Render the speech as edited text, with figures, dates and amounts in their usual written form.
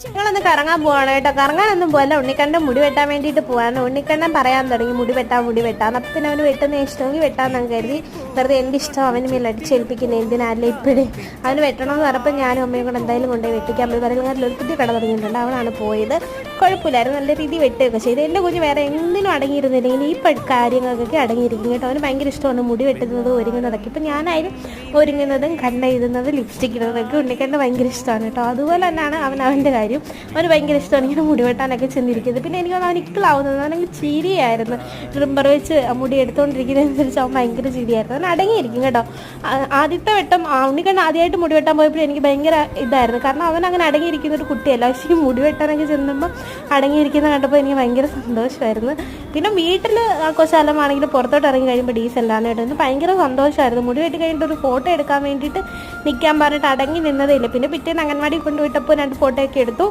ഞങ്ങളൊന്ന് കറങ്ങാൻ പോവാണ് കേട്ടോ. കറങ്ങാനൊന്നും പോകല്ല, ഉണ്ണിക്കണ്ണൻ്റെ മുടി വെട്ടാൻ വേണ്ടിയിട്ട് പോവാണ്. ഉണ്ണിക്കണ്ണൻ പറയാൻ തുടങ്ങി മുടി വെട്ടാൻ. അപ്പം പിന്നെ അവന് വെട്ടുന്ന ഇഷ്ടമെങ്കിൽ വെട്ടാമെന്ന് കരുതി. വെറുതെ എൻ്റെ ഇഷ്ടം അവന് മേൽ അടിച്ചേൽപ്പിക്കുന്നത് എന്തിനല്ലേ ഇപ്പോഴും. അവന് വെട്ടണമെന്ന് പറഞ്ഞപ്പോൾ ഞാനും അമ്മയും കൂടെ എന്തായാലും കൊണ്ടുപോയി വെട്ടിക്കാൻ പോയി. പറയുന്നത് ഒരു പുതിയ കട തുടങ്ങിയിട്ടുണ്ട്, അവനാണ് പോയത്. കുഴപ്പമില്ലായിരുന്നു, നല്ല രീതിയിൽ വെട്ടുകയൊക്കെ ചെയ്ത്. എൻ്റെ കുഞ്ഞ് വേറെ എന്തിനും അടങ്ങിയിരുന്നില്ലെങ്കിൽ ഈ കാര്യങ്ങൾക്കൊക്കെ അടങ്ങിയിരിക്കും കേട്ടോ. അവന് ഭയങ്കര ഇഷ്ടമാണ് മുടി വെട്ടുന്നതും ഒരുങ്ങുന്നതൊക്കെ. ഇപ്പം ഞാനായാലും ഒരുങ്ങുന്നതും കണ്ണെഴുതുന്നതും ലിപ്സ്റ്റിക് ഇടുന്നതൊക്കെ ഉണ്ണിക്കണ്ണന് ഭയങ്കര ഇഷ്ടമാണ് കേട്ടോ. അതുപോലെ തന്നെയാണ് അവൻ്റെ കാര്യം. അവന് ഭയങ്കര ഇഷ്ടമാണ് ഇങ്ങനെ മുടി വെട്ടാനൊക്കെ ചെന്നിരിക്കുന്നത്. പിന്നെ എനിക്ക് അവൻ ഇക്കിളാവുന്നത് അവനെങ്കിൽ ചിരിയായിരുന്നു. ട്രിമ്മർ വെച്ച് മുടി എടുത്തുകൊണ്ടിരിക്കുന്നതനുസരിച്ച് അവൻ ഭയങ്കര ചിരിയായിരുന്നു. അവൻ അടങ്ങിയിരിക്കും കേട്ടോ. ആദ്യത്തെ വെട്ടം ഉണ്ണിക്കണ്ണൻ ആദ്യമായിട്ട് മുടി വെട്ടാൻ പോയപ്പോഴും എനിക്ക് ഭയങ്കര ഇതായിരുന്നു. കാരണം അവൻ അങ്ങനെ അടങ്ങിയിരിക്കുന്ന ഒരു കുട്ടിയല്ല. പക്ഷേ ഈ മുടി വെട്ടാനൊക്കെ ചെല്ലുമ്പോൾ അടങ്ങിയിരിക്കുന്ന കണ്ടപ്പോൾ എനിക്ക് ഭയങ്കര സന്തോഷമായിരുന്നു. പിന്നെ വീട്ടിൽ കൊശാലമാണെങ്കിലും പുറത്തോട്ട് ഇറങ്ങി കഴിയുമ്പോൾ ഡീസൻ്റാണ് കേട്ടോ. എനിക്ക് ഭയങ്കര സന്തോഷമായിരുന്നു. മുടി വെട്ടി കഴിഞ്ഞിട്ട് ഒരു ഫോട്ടോ എടുക്കാൻ വേണ്ടിയിട്ട് നിൽക്കാൻ പറഞ്ഞിട്ട് അടങ്ങി നിന്നതേ ഇല്ല. പിന്നെ പിറ്റേന്ന് അംഗൻവാടി കൊണ്ടുപോയിട്ടപ്പോൾ 2 ഫോട്ടോ ഒക്കെ എടുത്തു.